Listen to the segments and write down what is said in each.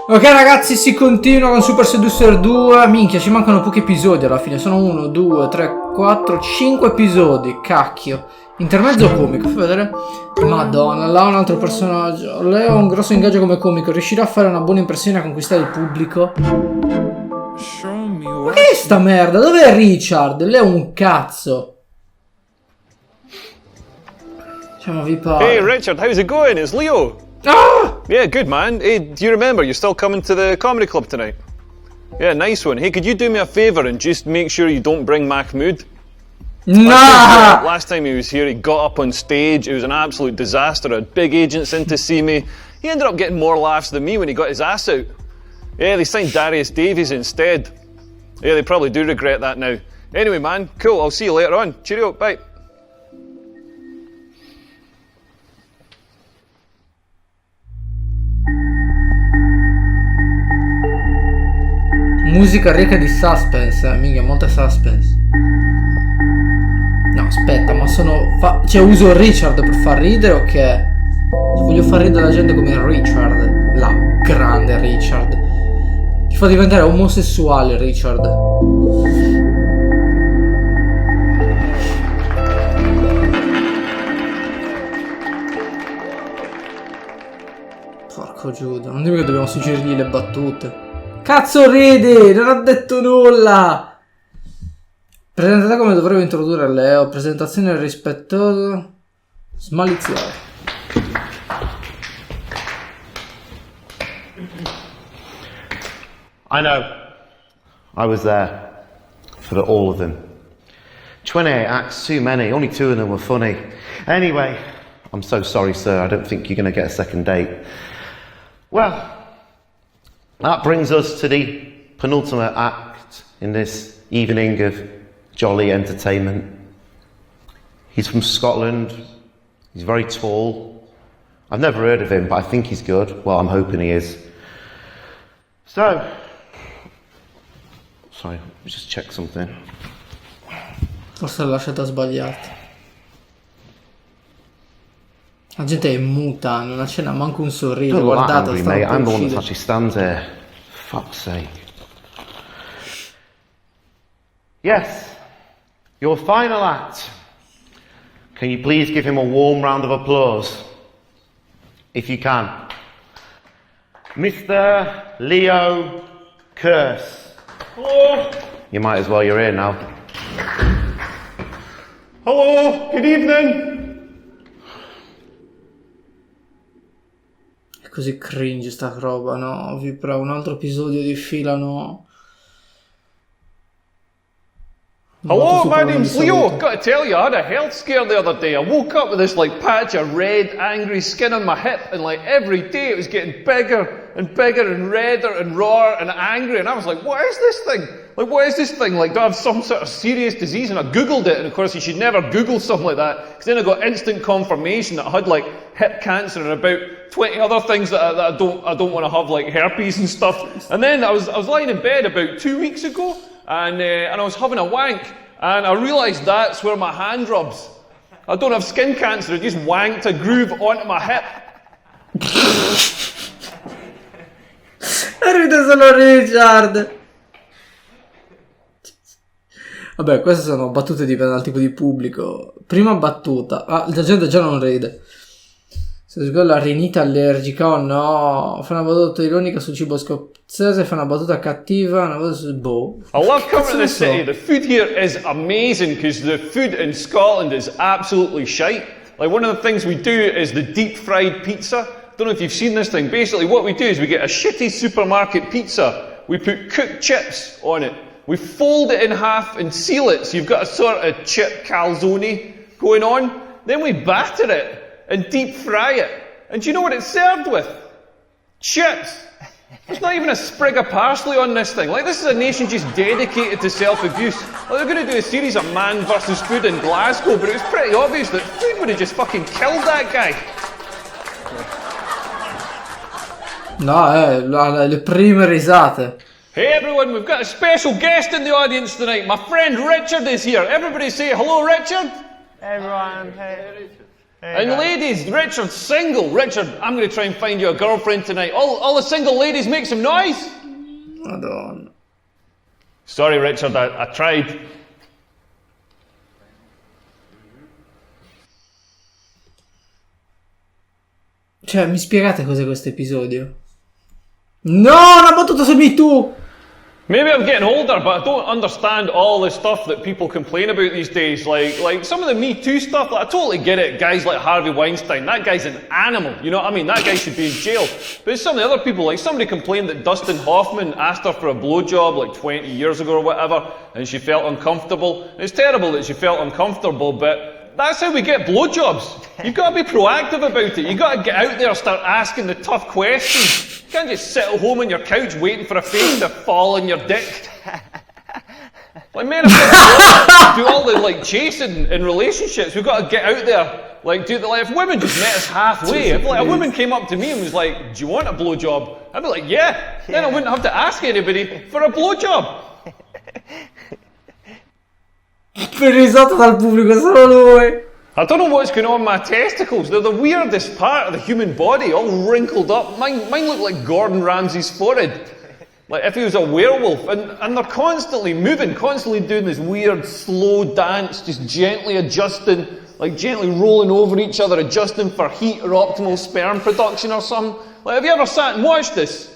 Ok ragazzi, si continua con Super Seducer 2. Minchia, ci mancano pochi episodi alla fine. Sono 1, 2, 3, 4, 5 episodi. Cacchio. Intermezzo comico, fai vedere. Madonna, là un altro personaggio. Lei ha un grosso ingaggio come comico. Riuscirà a fare una buona impressione e a conquistare il pubblico. Ma che è sta merda? Dov'è Richard? Lei è un cazzo. Diciamo vi parlo. Hey Richard, how's it going? It's Leo. Ah! Yeah, good man. Hey, do you remember you're still coming to the comedy club tonight? Yeah, nice one. Hey, could you do me a favour and just make sure you don't bring Mahmood? Nah! Last time he was here, he got up on stage. It was an absolute disaster. I had big agents in to see me. He ended up getting more laughs than me when he got his ass out. Yeah, they signed Darius Davies instead. Yeah, they probably do regret that now. Anyway, man, cool. I'll see you later on. Cheerio, bye. Musica ricca di suspense, minchia, molta suspense. No, aspetta, ma cioè, uso Richard per far ridere o che? Voglio far ridere la gente come Richard. La grande Richard. Ti fa diventare omosessuale, Richard. Porco Giuda, non dimmi che dobbiamo suggerirgli le battute. Cazzo ridi, non ha detto nulla. Presentata come dovremmo introdurre Leo. Presentazione rispettosa. Smaliziare. I know. I was there for all of them. 28 acts, too many. Only 2 of them were funny. Anyway, I'm so sorry, sir. I don't think you're going to get a second date. Well, that brings us to the penultimate act in this evening of jolly entertainment. He's from Scotland. He's very tall. I've never heard of him, but I think he's good. Well, I'm hoping he is. So, sorry, let me just check something. Forse l'ho lasciata sbagliata. La gente è muta, non accenna manco un sorriso. Don't look that Guardate, angry, sta mate. un po' I'm the one that uscire. actually stands there. Fuck's sake. Yes, your final act. Can you please give him a warm round of applause? If you can. Mr. Leo Curse. Hello. You might as well, you're here now. Hello. Good evening. È così cringe sta roba, no? Vi prego, un altro episodio di fila, no? Hello, Molto my super name's di Leo. salute. Got to tell you, I had a health scare the other day. I woke up with this like patch of red, angry skin on my hip, and like every day it was getting bigger and bigger and redder and rawer and angry. And I was like, what is this thing? Like, what is this thing? Like, do I have some sort of serious disease? And I googled it, and of course, you should never Google something like that, because then I got instant confirmation that I had like hip cancer and about 20 other things that I don't want to have, like herpes and stuff. And then I was lying in bed about 2 weeks ago, and I was having a wank, and I realised that's where my hand rubs. I don't have skin cancer, I just wanked a groove onto my hip. Ride solo Richard. Vabbè, queste sono battute dipende dal tipo di pubblico. Prima battuta. Ah, la gente già non ride. Se sgola la rinite allergica, oh no. Fa una battuta ironica sul cibo scozzese, fa una battuta cattiva, una battuta sul boh. I love coming to this Cazzo ne city. The food here is amazing because the food in Scotland is absolutely shite. Like one of the things we do is the deep fried pizza. Don't know if you've seen this thing. Basically what we do is we get a shitty supermarket pizza. We put cooked chips on it. We fold it in half and seal it so you've got a sort of chip calzone going on. Then we batter it and deep fry it. And do you know what it's served with? Chips. There's not even a sprig of parsley on this thing. Like, this is a nation just dedicated to self-abuse. Like, they're going to do a series of Man versus Food in Glasgow, but it was pretty obvious that food would have just fucking killed that guy. No, le prime risate. Hey everyone, we've got a special guest in the audience tonight. My friend Richard is here. Everybody say hello, Richard. Hey everyone, hey. And ladies, Richard's single. Richard, I'm going to try and find you a girlfriend tonight. All the single ladies, make some noise. Madonna. Sorry, Richard, I tried. Cioè, mi spiegate cos'è questo episodio? No, una battuta su Me Too! Maybe I'm getting older, but I don't understand all the stuff that people complain about these days. Like some of the Me Too stuff, I totally get it. Guys like Harvey Weinstein, that guy's an animal. You know what I mean? That guy should be in jail. But it's some of the other people, like somebody complained that Dustin Hoffman asked her for a blowjob like 20 years ago or whatever, and she felt uncomfortable. And it's terrible that she felt uncomfortable, but that's how we get blowjobs. You've got to be proactive about it. You've got to get out there and start asking the tough questions. You can't just sit at home on your couch waiting for a face to fall on your dick. Like men have do all the like chasing in relationships. We've got to get out there. Like if women just met us halfway, if like a woman came up to me and was like, "Do you want a blowjob?" I'd be like, "Yeah." Then I wouldn't have to ask anybody for a blowjob. Risolto dal pubblico, solo lui. I don't know what's going on with my testicles. They're the weirdest part of the human body, all wrinkled up. Mine look like Gordon Ramsay's forehead. Like if he was a werewolf. And they're constantly moving, constantly doing this weird slow dance, just gently adjusting, like gently rolling over each other, adjusting for heat or optimal sperm production or something. Like have you ever sat and watched this?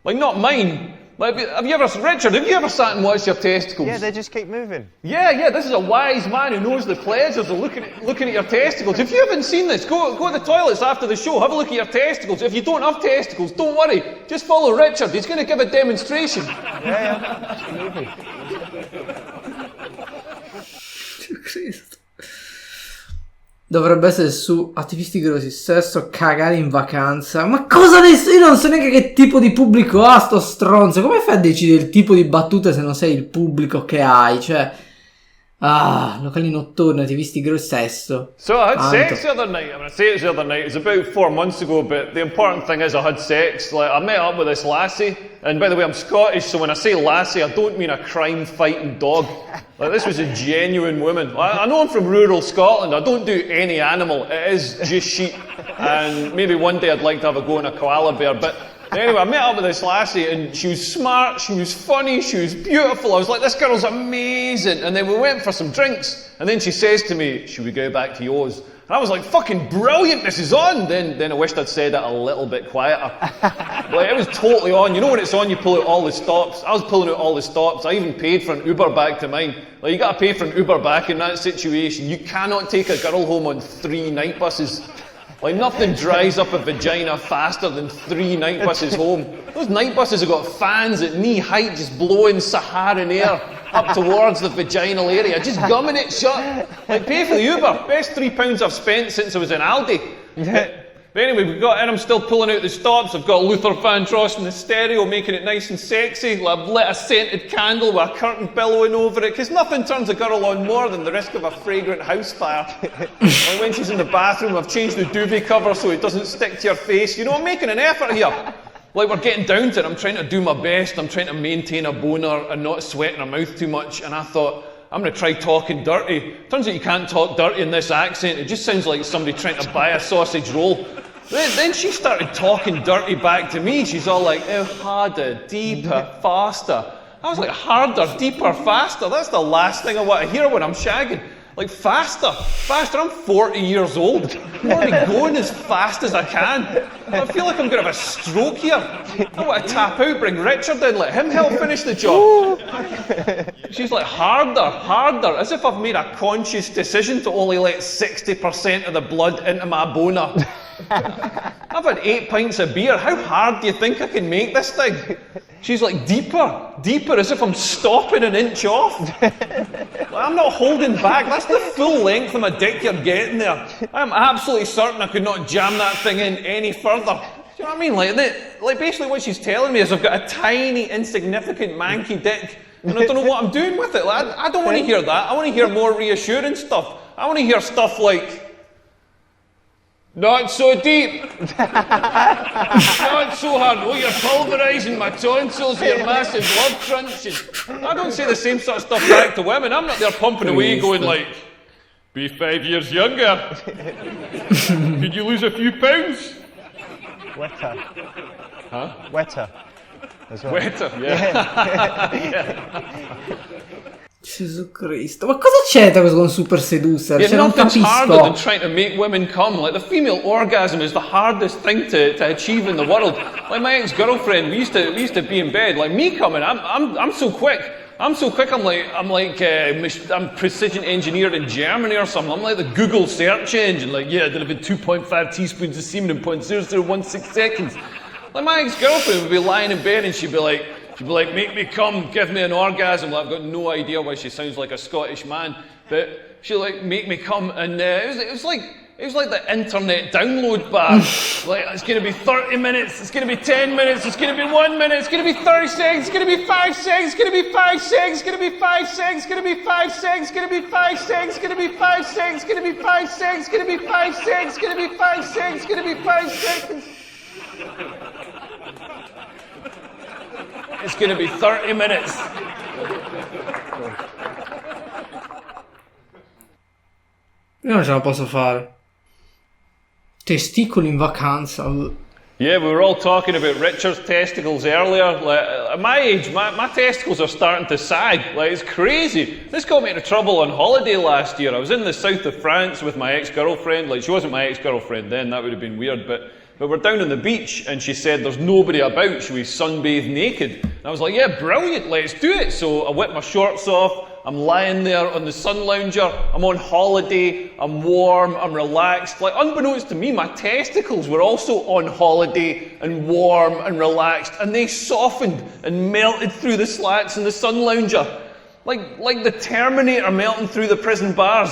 Like not mine. Like, Richard, have you ever sat and watched your testicles? Yeah, they just keep moving. Yeah, this is a wise man who knows the pleasures of looking at your testicles. If you haven't seen this, go to the toilets after the show, have a look at your testicles. If you don't have testicles, don't worry. Just follow Richard, he's going to give a demonstration. Yeah. Moving. Cristo. Dovrebbe essere su attivisti grossi, sesso, cagare in vacanza. Ma cosa ne so? Io non so neanche che tipo di pubblico ha sto stronzo. Come fai a decidere il tipo di battute se non sei il pubblico che hai? Cioè, locali notturni, attivisti grossi, sesso. So I had sex the other night. I mean, I say it was the other night. It was about 4 months ago, but the important thing is I had sex. Like, I met up with this lassie, and by the way, I'm Scottish, so when I say lassie, I don't mean a crime-fighting dog. Like, this was a genuine woman. I know I'm from rural Scotland. I don't do any animal. It is just sheep. And maybe one day I'd like to have a go on a koala bear, but anyway, I met up with this lassie and she was smart, she was funny, she was beautiful. I was like, this girl's amazing. And then we went for some drinks. And then she says to me, should we go back to yours? And I was like, fucking brilliant, this is on. Then I wished I'd said it a little bit quieter. Like, it was totally on. You know when it's on, you pull out all the stops. I was pulling out all the stops. I even paid for an Uber back to mine. Like, you gotta pay for an Uber back in that situation. You cannot take a girl home on 3 night buses. Like, nothing dries up a vagina faster than 3 night buses home. Those night buses have got fans at knee height just blowing Saharan air up towards the vaginal area, just gumming it shut. Like, pay for the Uber. Best £3 I've spent since I was in Aldi. But anyway, we got in, I'm still pulling out the stops. I've got Luther Vandross in the stereo, making it nice and sexy. I've lit a scented candle with a curtain billowing over it, because nothing turns a girl on more than the risk of a fragrant house fire. Like when she's in the bathroom, I've changed the duvet cover so it doesn't stick to your face. You know, I'm making an effort here. Like, we're getting down to it. I'm trying to do my best. I'm trying to maintain a boner and not sweating her mouth too much. And I thought, I'm going to try talking dirty. Turns out you can't talk dirty in this accent. It just sounds like somebody trying to buy a sausage roll. Then she started talking dirty back to me. She's all like, oh, harder, deeper, faster. I was like, harder, deeper, faster? That's the last thing I want to hear when I'm shagging. Like, faster. I'm 40 years old. I'm already going as fast as I can. I feel like I'm going to have a stroke here. I want to tap out, bring Richard in, let him help finish the job. She's like, harder, as if I've made a conscious decision to only let 60% of the blood into my boner. I've had 8 pints of beer. How hard do you think I can make this thing? She's like, deeper, as if I'm stopping an inch off. Like, I'm not holding back. That's the full length of my dick you're getting there. I'm absolutely certain I could not jam that thing in any further. Do you know what I mean? Like basically what she's telling me is I've got a tiny, insignificant, manky dick, and I don't know what I'm doing with it. Like, I don't want to hear that. I want to hear more reassuring stuff. I want to hear stuff like, not so deep. Not so hard. Oh, you're pulverising my tonsils with your massive love crunches. I don't say the same sort of stuff back to women. I'm not there pumping away going like, Be 5 years younger. Could you lose a few pounds? Wetter. Huh? Wetter. As well. Wetter, yeah. Gesù Cristo, ma cosa c'entra questo con Super Seducer? Yeah, Cioè, non nothing's harder than capisco. trying to make women come. Like, the female orgasm is the hardest thing to achieve in the world. Like, my ex-girlfriend, we used to be in bed. Like, me coming, I'm so quick. I'm precision engineered in Germany or something. I'm like the Google search engine. Like, yeah, delivered 2.5 teaspoons of semen in 0.0016 seconds. Like, my ex-girlfriend would be lying in bed and she'd be like, make me come, give me an orgasm. Like, I've got no idea why she sounds like a Scottish man, but she'd like make me come, and it was like the internet download bar. Like, it's going to be 30 minutes, it's going to be 10 minutes, it's going to be 1 minute, it's going to be 30 seconds, it's going to be 5 seconds, it's going to be 5 seconds, it's going to be 5 seconds, it's going to be 5 seconds, it's going to be 5 seconds, it's going to be 5 seconds, it's going to be 5 seconds, it's going to be 5 seconds, it's going to be 5 seconds, it's going to be 5 seconds. It's going to be 30 minutes. Io non ce la posso fare. Testicoli in vacanza. Yeah, we were all talking about Richard's testicles earlier. Like, at my age, my testicles are starting to sag. Like, it's crazy. This got me into trouble on holiday last year. I was in the south of France with my ex-girlfriend. Like, she wasn't my ex-girlfriend then, that would have been weird, but we're down on the beach and she said there's nobody about, should we sunbathe naked? And I was like, yeah, brilliant, let's do it. So I whipped my shorts off, I'm lying there on the sun lounger, I'm on holiday, I'm warm, I'm relaxed. Like, unbeknownst to me, my testicles were also on holiday and warm and relaxed, and they softened and melted through the slats in the sun lounger. Like the Terminator melting through the prison bars.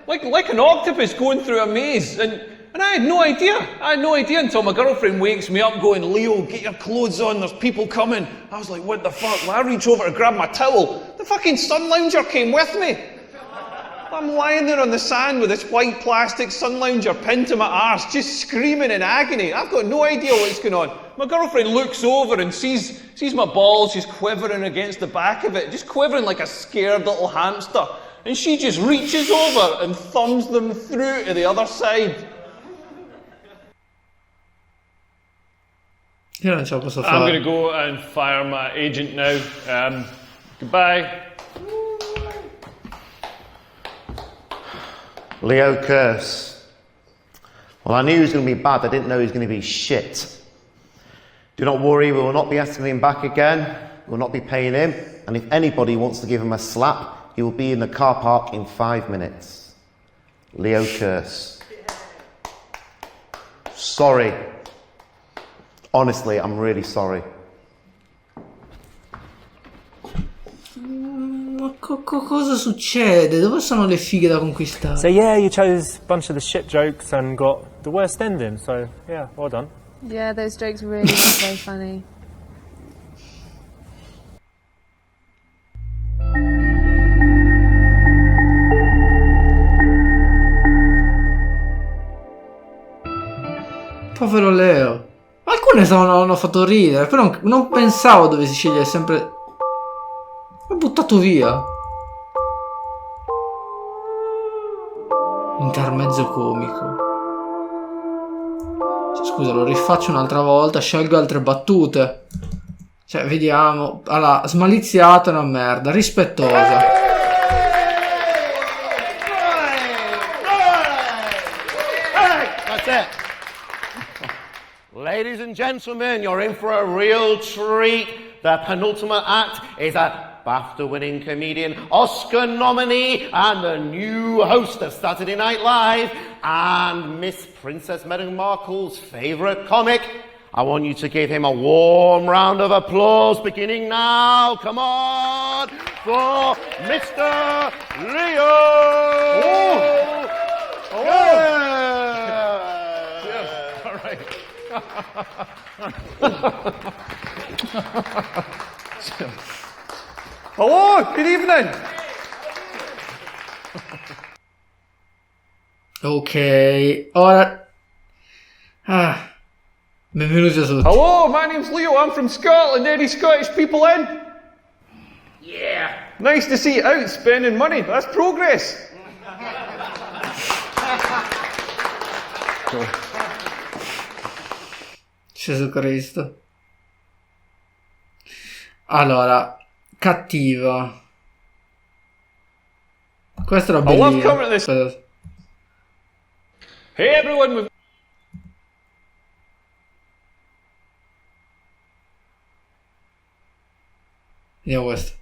Like an octopus going through a maze. And I had no idea. I had no idea until my girlfriend wakes me up going, Leo, get your clothes on, there's people coming. I was like, what the fuck? Well, I reach over to grab my towel. The fucking sun lounger came with me. I'm lying there on the sand with this white plastic sun lounger pinned to my arse, just screaming in agony. I've got no idea what's going on. My girlfriend looks over and sees my balls just quivering against the back of it, just quivering like a scared little hamster. And she just reaches over and thumbs them through to the other side. Io non ce la posso fare. I'm going to go and fire my agent now. Goodbye. Leo Curse. Well, I knew he was going to be bad. I didn't know he was going to be shit. Do not worry, we will not be asking him back again. We will not be paying him. And if anybody wants to give him a slap, he will be in the car park in 5 minutes. Leo Curse. Sorry. Honestly, I'm really sorry. Ma cosa succede? Dove sono le fighe da conquistare? So yeah, you chose a bunch of the shit jokes and got the worst ending, so yeah, well done. Yeah, those jokes really weren't very funny. Povero Leo. Alcune hanno fatto ridere, però non pensavo dovessi scegliere sempre... L'ho buttato via. Intermezzo comico. Cioè, scusa, lo rifaccio un'altra volta, scelgo altre battute. Cioè, vediamo. Allora, smaliziata è una merda, rispettosa. That's it. Ladies and gentlemen, you're in for a real treat. The penultimate act is a BAFTA-winning comedian, Oscar nominee, and the new host of Saturday Night Live, and Miss Princess Meghan Markle's favourite comic. I want you to give him a warm round of applause, beginning now. Come on, for Mr. Leo. All right. Hello, good evening. Ok, ora... benvenuti a tutti. Hello, my name's Leo. I'm from Scotland. Any Scottish people in? Yeah. Nice to see you out spending money. That's progress. Gesù Cristo. Allora, cattiva. Questa era I love bellina. coming to this. Hey everyone, Vediamo questo.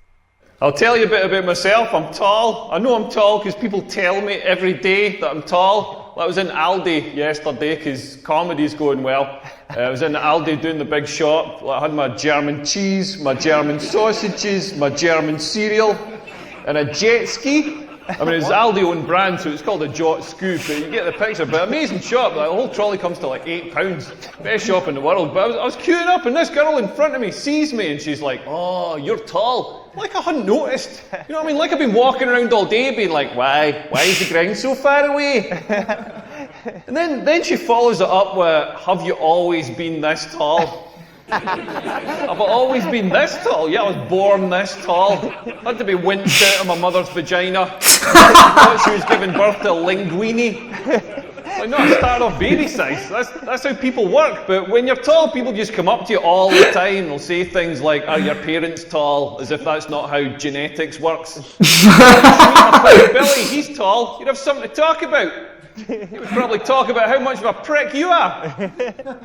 I'll tell you a bit about myself. I'm tall. I know I'm tall because people tell me every day that I'm tall. I was in Aldi yesterday because comedy's going well. I was in Aldi doing the big shop. I had my German cheese, my German sausages, my German cereal, and a jet ski. I mean, it's Aldi own brand, so it's called a Jot Scoop, but you get the picture. But amazing shop. Like, the whole trolley comes to like £8. Best shop in the world. But I was queuing up, and this girl in front of me sees me, and she's like, "Oh, you're tall." Like I hadn't noticed. You know what I mean? Like I've been walking around all day, being like, "Why? Why is the ground so far away?" And then she follows it up with, "Have you always been this tall?" Have I always been this tall? Yeah, I was born this tall. I had to be winched out of my mother's vagina. She thought she was giving birth to a linguine. Like, no, I started off baby size. That's how people work. But when you're tall, people just come up to you all the time. They'll say things like, "Are your parents tall?" As if that's not how genetics works. Billy, he's tall. You'd have something to talk about. You would probably talk about how much of a prick you are.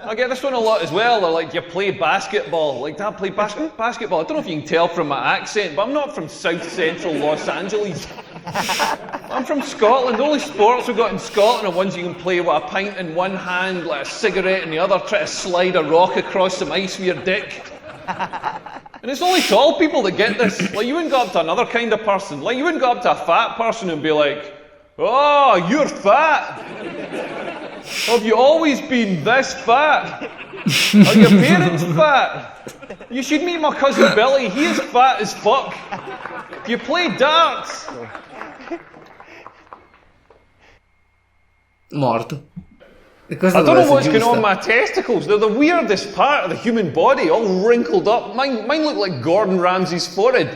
I get this one a lot as well. They're like, "Do you play basketball?" Like, "Dad, play basketball." I don't know if you can tell from my accent, but I'm not from South Central Los Angeles. I'm from Scotland. The only sports we've got in Scotland are ones you can play with a pint in one hand, like a cigarette in the other, try to slide a rock across some ice with your dick. And it's only tall people that get this. Like, you wouldn't go up to another kind of person. Like, you wouldn't go up to a fat person and be like, "Oh, you're fat. Have you always been this fat? Are your parents fat? You should meet my cousin Billy. He is fat as fuck. Do you play darts?" Morto. E questo I don't know dovrebbe what's essere going on giusto. with my testicles. They're the weirdest part of the human body, all wrinkled up. Mine look like Gordon Ramsay's forehead.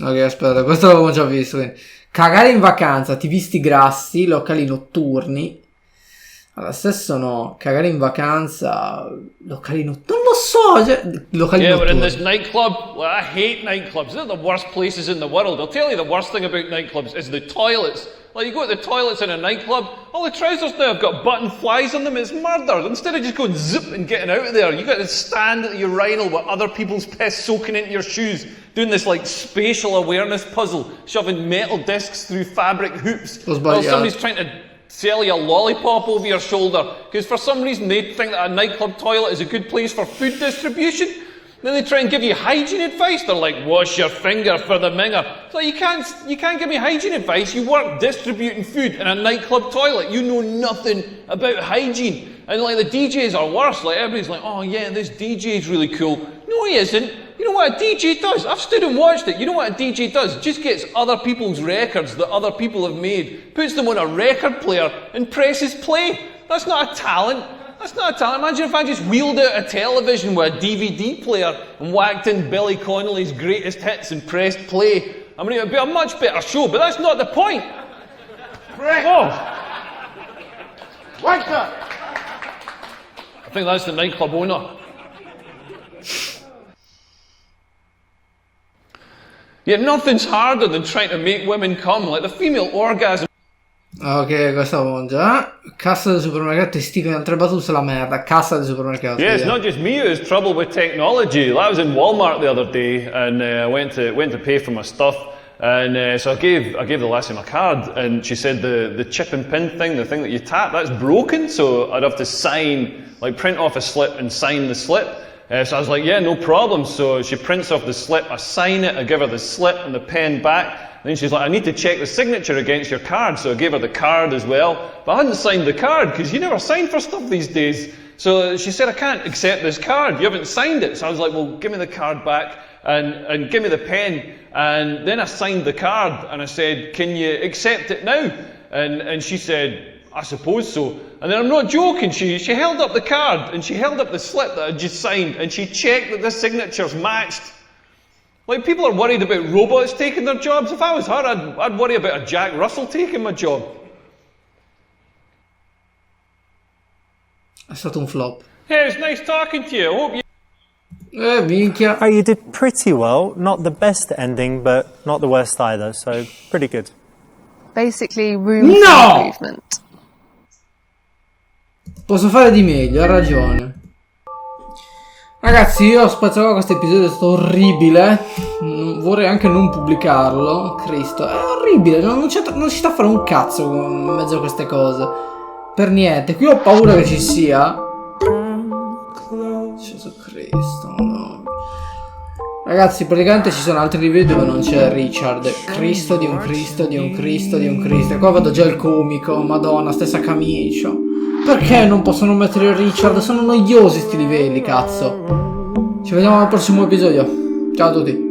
Ok, aspetta, questo l'avevo già visto. Quindi. Cagare in vacanza, attivisti grassi, locali notturni. Allora, stesso no. Cagare in vacanza, locali notturni. Non lo so, cioè, locali Yeah, we're in notturni. this nightclub. Well, I hate nightclubs. They're the worst places in the world. I'll tell you the worst thing about nightclubs is the toilets. Like, you go to the toilets in a nightclub, all the trousers now have got button flies on them. It's murder. Instead of just going zip and getting out of there, you got to stand at the urinal with other people's piss soaking into your shoes, doing this like spatial awareness puzzle, shoving metal discs through fabric hoops Lo while sbagliato. somebody's trying to sell you a lollipop over your shoulder because for some reason they think that a nightclub toilet is a good place for food distribution. Then they try and give you hygiene advice. They're like, "Wash your finger for the minger." So you can't give me hygiene advice. You work distributing food in a nightclub toilet. You know nothing about hygiene. And like the DJs are worse. Like everybody's like, "Oh yeah, this DJ's really cool." No, he isn't. You know what a DJ does? I've stood and watched it. You know what a DJ does? Just gets other people's records that other people have made, puts them on a record player and presses play. That's not a talent. That's not a talent. Imagine if I just wheeled out a television with a DVD player and whacked in Billy Connolly's greatest hits and pressed play. I mean, it would be a much better show, but that's not the point. Oh. I think that's the nightclub owner. Yeah, nothing's harder than trying to make women come. Like the female orgasm. Ok, questo avevo già. Cassa del supermercato, testicoli, altre battute sulla merda. Cassa del supermercato. Yeah, it's not just me who's trouble with technology. I was in Walmart the other day and I went to pay for my stuff. And so I gave the lassie my card, and she said the chip and pin thing, the thing that you tap, that's broken. So I'd have to print off a slip and sign the slip. So I was like, yeah, no problem. So she prints off the slip, I sign it, I give her the slip and the pen back. Then she's like, I need to check the signature against your card. So I gave her the card as well. But I hadn't signed the card because you never sign for stuff these days. So she said, I can't accept this card. You haven't signed it. So I was like, well, give me the card back and give me the pen. And then I signed the card and I said, can you accept it now? And she said, I suppose so. And then I'm not joking. She held up the card and she held up the slip that I just signed and she checked that the signatures matched. Like, people are worried about robots taking their jobs. If I was her, I'd worry about a Jack Russell taking my job. È stato un flop. Hey, it's nice talking to you. I hope you. Minchia. Oh, you did pretty well. Not the best ending, but not the worst either. So pretty good. Basically, room for No! improvement. Posso fare di meglio, ha ragione. Ragazzi, io ho spazzato questo episodio, è stato orribile. Vorrei anche non pubblicarlo. Cristo, è orribile. Non ci sta a fare un cazzo in mezzo a queste cose. Per niente. Qui ho paura che ci sia. Gesù Cristo, no. Ragazzi, praticamente ci sono altri livelli dove non c'è Richard. Cristo di un Cristo, di un Cristo, di un Cristo. E qua vedo già il comico. Madonna, stessa camicia. Perché non possono mettere Richard? Sono noiosi sti livelli, cazzo. Ci vediamo al prossimo episodio. Ciao a tutti.